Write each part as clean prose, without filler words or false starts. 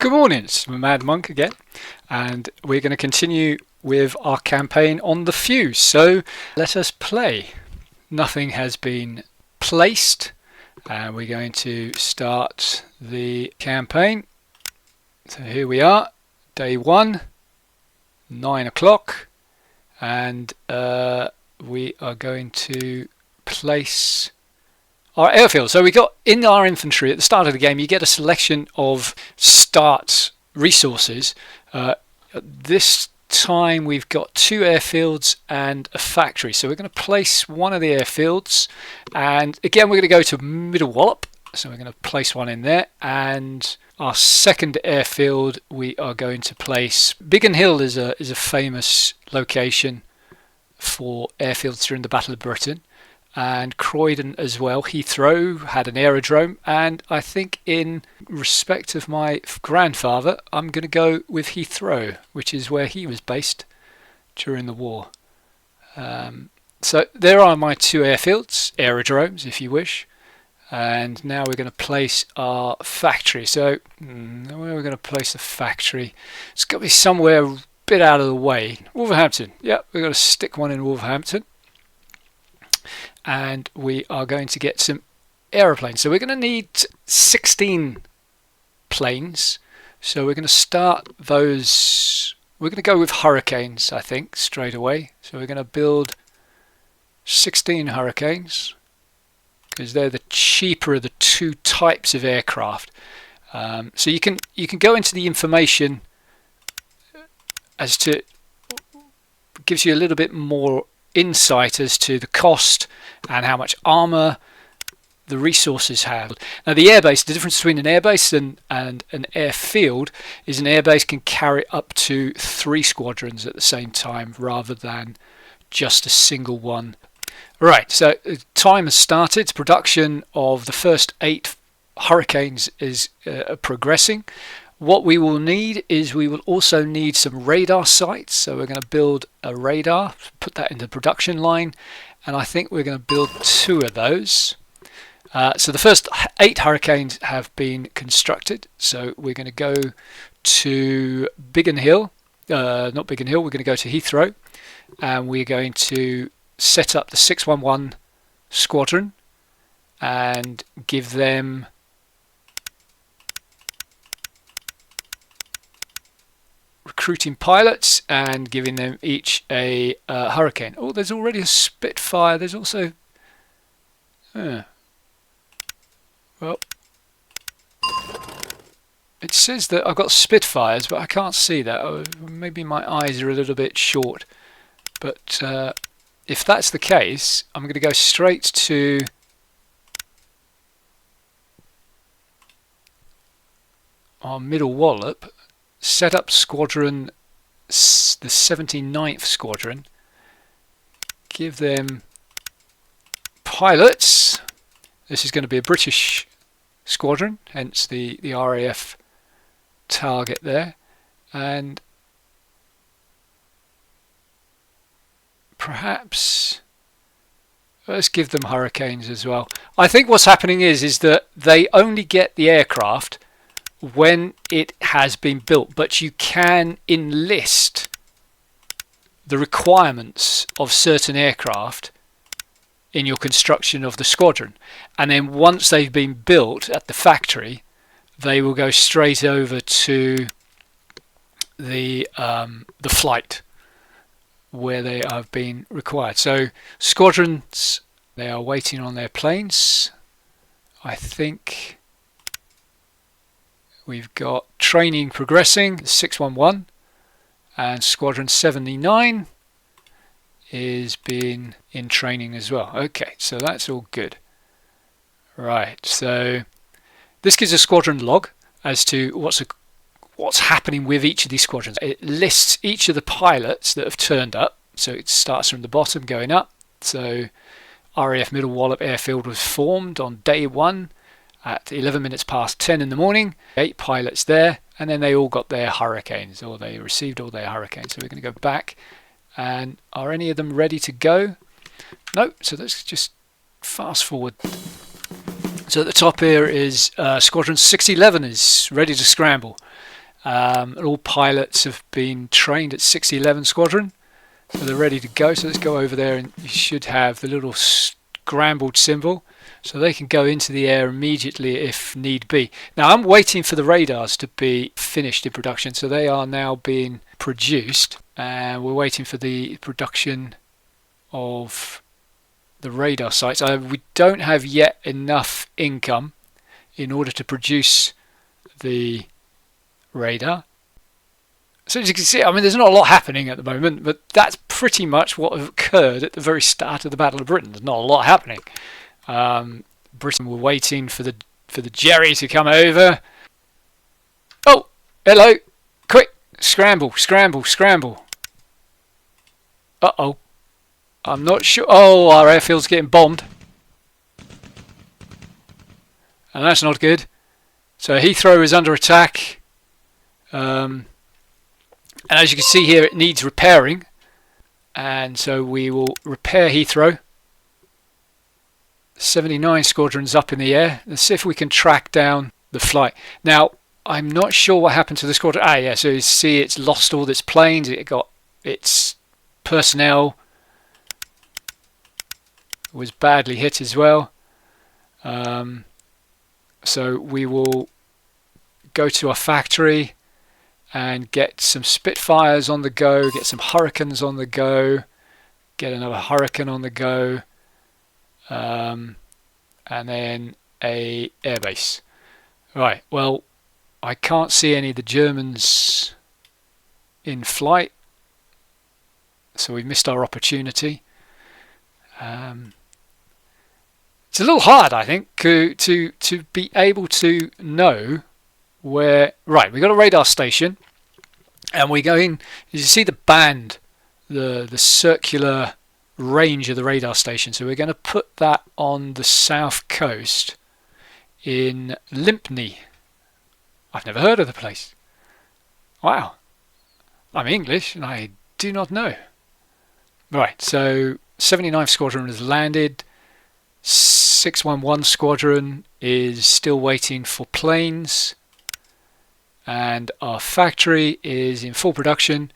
Good morning, it's MadMonk again, and we're going to continue with our campaign on the fuse. So let us play. Nothing has been placed, and we're going to start the campaign. So here we are, day 1, 9 o'clock, and we are going to place our airfield. So we got in our infantry at the start of the game, you get a selection of start resources. This time we've got 2 airfields and a factory. So we're going to place one of the airfields, and again we're going to go to Middle Wallop. So we're going to place one in there, and our second airfield we are going to place. Biggin Hill is a famous location for airfields during the Battle of Britain. And Croydon as well. Heathrow had an aerodrome, and I think in respect of my grandfather, I'm going to go with Heathrow, which is where he was based during the war. So there are my 2 airfields, aerodromes if you wish, and now we're going to place our factory. So where are we going to place the factory? It's got to be somewhere a bit out of the way. Wolverhampton, yeah, we're going to stick one in Wolverhampton. And we are going to get some aeroplanes. So we're going to need 16 planes. So we're going to start those. We're going to go with Hurricanes, I think, straight away. So we're going to build 16 Hurricanes because they're the cheaper of the 2 types of aircraft. So you can go into the information as to, gives you a little bit more insight as to the cost and how much armour the resources have. Now the airbase, the difference between an airbase and an airfield is an airbase can carry up to 3 squadrons at the same time rather than just a single one. Right, so time has started. Production of the first 8 Hurricanes is progressing. What we will need is we will also need some radar sites. So we're going to build a radar, put that in the production line, and I think we're going to build 2 of those. So the first 8 Hurricanes have been constructed. So we're going to go to Biggin Hill, not Biggin Hill, we're going to go to Heathrow, and we're going to set up the 611 squadron and give them recruiting pilots and giving them each a Hurricane. Oh, there's already a Spitfire. There's also well, it says that I've got Spitfires, but I can't see that. Oh, maybe my eyes are a little bit short, but if that's the case, I'm going to go straight to our Middle Wallop, set up squadron, the 79th squadron, give them pilots. This is going to be a British squadron, hence the RAF target there, and perhaps let's give them Hurricanes as well. I think what's happening is that they only get the aircraft when it has been built, but you can enlist the requirements of certain aircraft in your construction of the squadron, and then once they've been built at the factory, they will go straight over to the flight where they have been required. So squadrons, they are waiting on their planes. I think we've got training progressing, 611, and Squadron 79 is being in training as well. Okay, so that's all good. Right, so this gives a squadron log as to what's happening with each of these squadrons. It lists each of the pilots that have turned up, so it starts from the bottom going up. So RAF Middle Wallop Airfield was formed on day 1 at 11 minutes past 10 in the morning. 8 pilots there, and then they all got their Hurricanes, or they received all their Hurricanes. So we're going to go back, and are any of them ready to go? No, so let's just fast forward So at the top here is Squadron 611 is ready to scramble. All pilots have been trained at 611 Squadron, so they're ready to go. So let's go over there, and you should have the little scrambled symbol, so they can go into the air immediately if need be. Now I'm waiting for the radars to be finished in production, so they are now being produced, and we're waiting for the production of the radar sites. We don't have yet enough income in order to produce the radar. So as you can see, I mean, there's not a lot happening at the moment, but that's pretty much what occurred at the very start of the Battle of Britain. There's not a lot happening. Britain were waiting for the Jerry to come over. Oh, hello! Quick, scramble, scramble, scramble. Uh-oh. I'm not sure. Oh, our airfield's getting bombed. And that's not good. So Heathrow is under attack. And as you can see here, it needs repairing. And so we will repair Heathrow. 79 Squadron's up in the air. Let's see if we can track down the flight. Now, I'm not sure what happened to the squadron. Ah, yeah, so you see it's lost all its planes. It got its personnel was badly hit as well. So we will go to our factory and get some Spitfires on the go, get some Hurricanes on the go, get another Hurricane on the go, and then a airbase. Right, well, I can't see any of the Germans in flight, so we missed our opportunity. It's a little hard, I think, to be able to know where. Right, we got a radar station, and we're going. You see the band, the circular range of the radar station. So we're going to put that on the south coast in Lympne. I've never heard of the place. Wow, I'm English and I do not know. Right, so 79 Squadron has landed. 611 Squadron is still waiting for planes, and our factory is in full production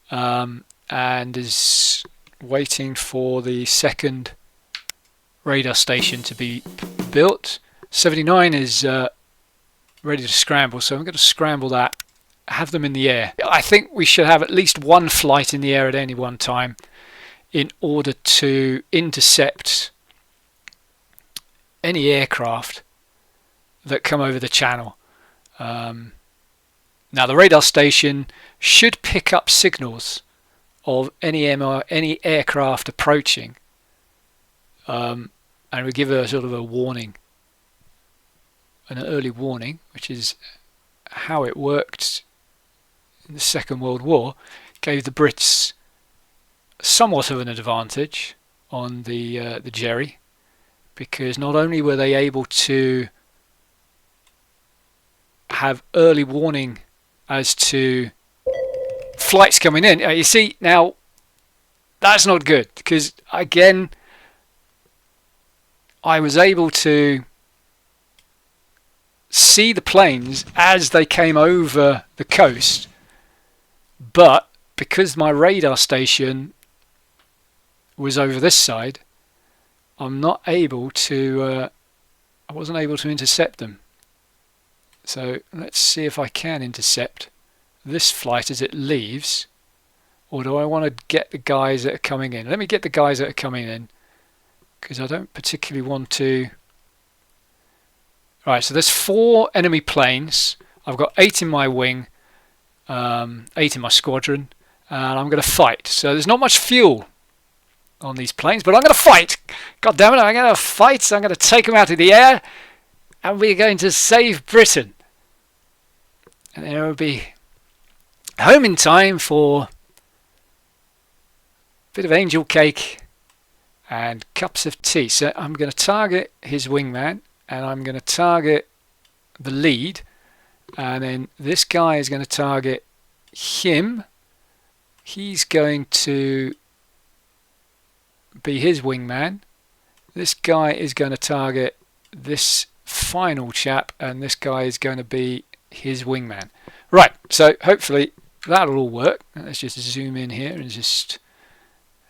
and is waiting for the second radar station to be built. 79 is ready to scramble, so I'm going to scramble that, have them in the air. I think we should have at least one flight in the air at any one time in order to intercept any aircraft that come over the channel. Now the radar station should pick up signals of any aircraft approaching, and we give a sort of a warning, an early warning, which is how it worked in the Second World War. Gave the Brits somewhat of an advantage on the Jerry, because not only were they able to have early warning as to flights coming in. You see, now that's not good, because again I was able to see the planes as they came over the coast, but because my radar station was over this side, I'm not able to I wasn't able to intercept them. So let's see if I can intercept this flight as it leaves, or do I want to get the guys that are coming in? Let me get the guys that are coming in, because I don't particularly want to. Right, so there's 4 enemy planes. I've got 8 in my wing, 8 in my squadron, and I'm going to fight. So there's not much fuel on these planes, but I'm going to fight. God damn it, I'm going to fight. I'm going to take them out of the air, and we're going to save Britain. And then we'll be home in time for a bit of angel cake and cups of tea. So I'm going to target his wingman, and I'm going to target the lead, and then this guy is going to target him. He's going to be his wingman. This guy is going to target this final chap, and this guy is going to be his wingman. Right, so hopefully that'll all work. Let's just zoom in here and just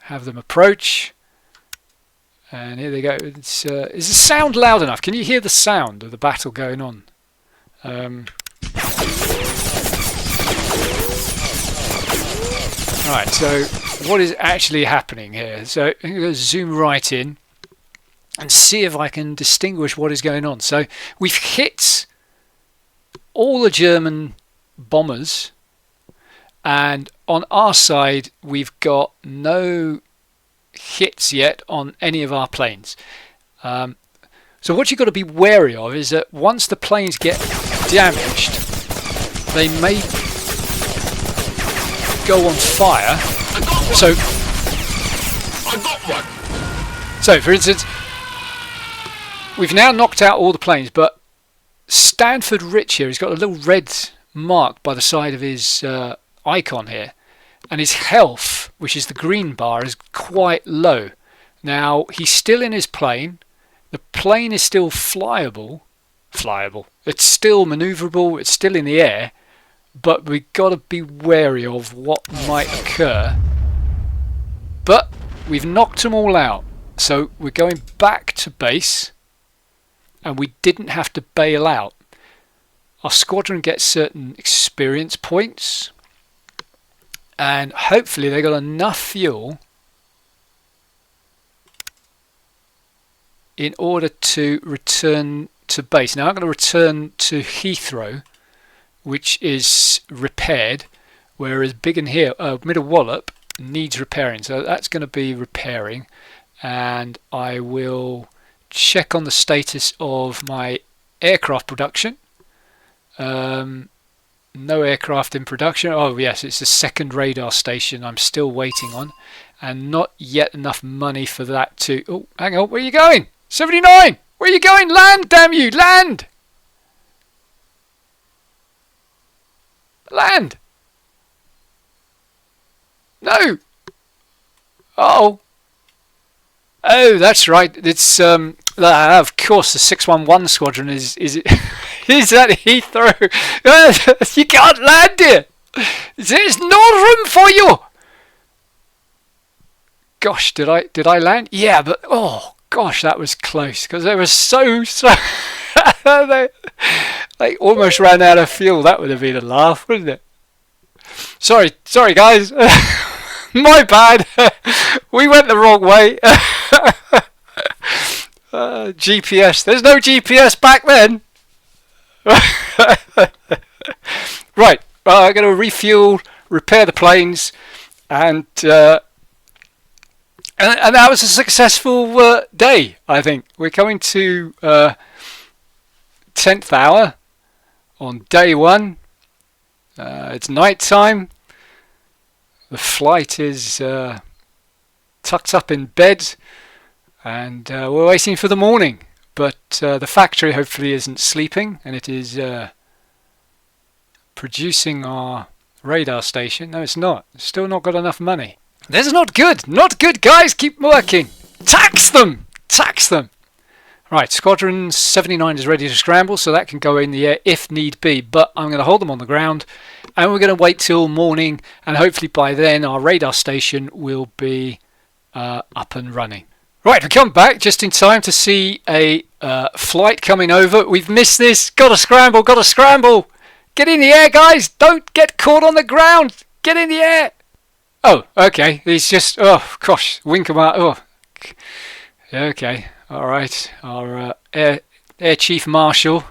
have them approach. And here they go. Is the sound loud enough? Can you hear the sound of the battle going on? Right, so what is actually happening here? So I'm going to zoom right in and see if I can distinguish what is going on. So we've hit all the German bombers, and on our side we've got no hits yet on any of our planes. So what you've got to be wary of is that once the planes get damaged, they may go on fire. So for instance, we've now knocked out all the planes, but Stanford Rich here, he's got a little red mark by the side of his icon here, and his health, which is the green bar, is quite low. Now he's still in his plane. The plane is still flyable. It's still maneuverable. It's still in the air, but we've got to be wary of what might occur. But we've knocked them all out, so we're going back to base, and we didn't have to bail out. Our squadron gets certain experience points, and hopefully they got enough fuel in order to return to base. Now I'm going to return to Heathrow, which is repaired, whereas Biggin here, Middle Wallop, needs repairing. So that's going to be repairing, and I will check on the status of my aircraft production. No aircraft in production. Oh yes, it's the second radar station I'm still waiting on, and not yet enough money for that to... Oh, hang on, where are you going? 79! Where are you going? Land, damn you! Land! Land! No! Uh-oh. Oh, that's right. It's of course the 611 squadron is is at Heathrow. You can't land here. There's no room for you. Gosh, did I land? Yeah, but oh gosh, that was close, because they were so they almost ran out of fuel. That would have been a laugh, wouldn't it? Sorry guys. My bad. We went the wrong way. GPS. There's no GPS back then. Right. I'm going to refuel, repair the planes, and that was a successful day, I think. We're coming to 10th hour on day one. It's night time. The flight is tucked up in bed, and we're waiting for the morning. But the factory hopefully isn't sleeping, and it is producing our radar station. No, it's not. It's still not got enough money. This is not good. Not good, guys. Keep working. Tax them. Tax them. Right, Squadron 79 is ready to scramble, so that can go in the air if need be. But I'm going to hold them on the ground, and we're going to wait till morning, and hopefully by then our radar station will be up and running. Right, we come back just in time to see a flight coming over. We've missed this. Got to scramble. Got to scramble. Get in the air, guys. Don't get caught on the ground. Get in the air. Oh, okay. He's just... Oh, gosh. Wink him out. Oh. Okay. All right. Our Air Chief Marshal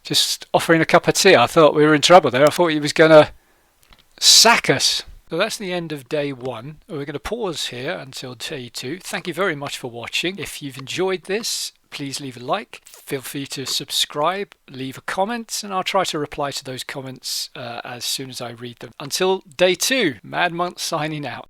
just offering a cup of tea. I thought we were in trouble there. I thought he was going to sack us. So that's the end of day one. We're going to pause here until day two. Thank you very much for watching. If you've enjoyed this, please leave a like. Feel free to subscribe, leave a comment, and I'll try to reply to those comments as soon as I read them. Until day two, MadMonk signing out.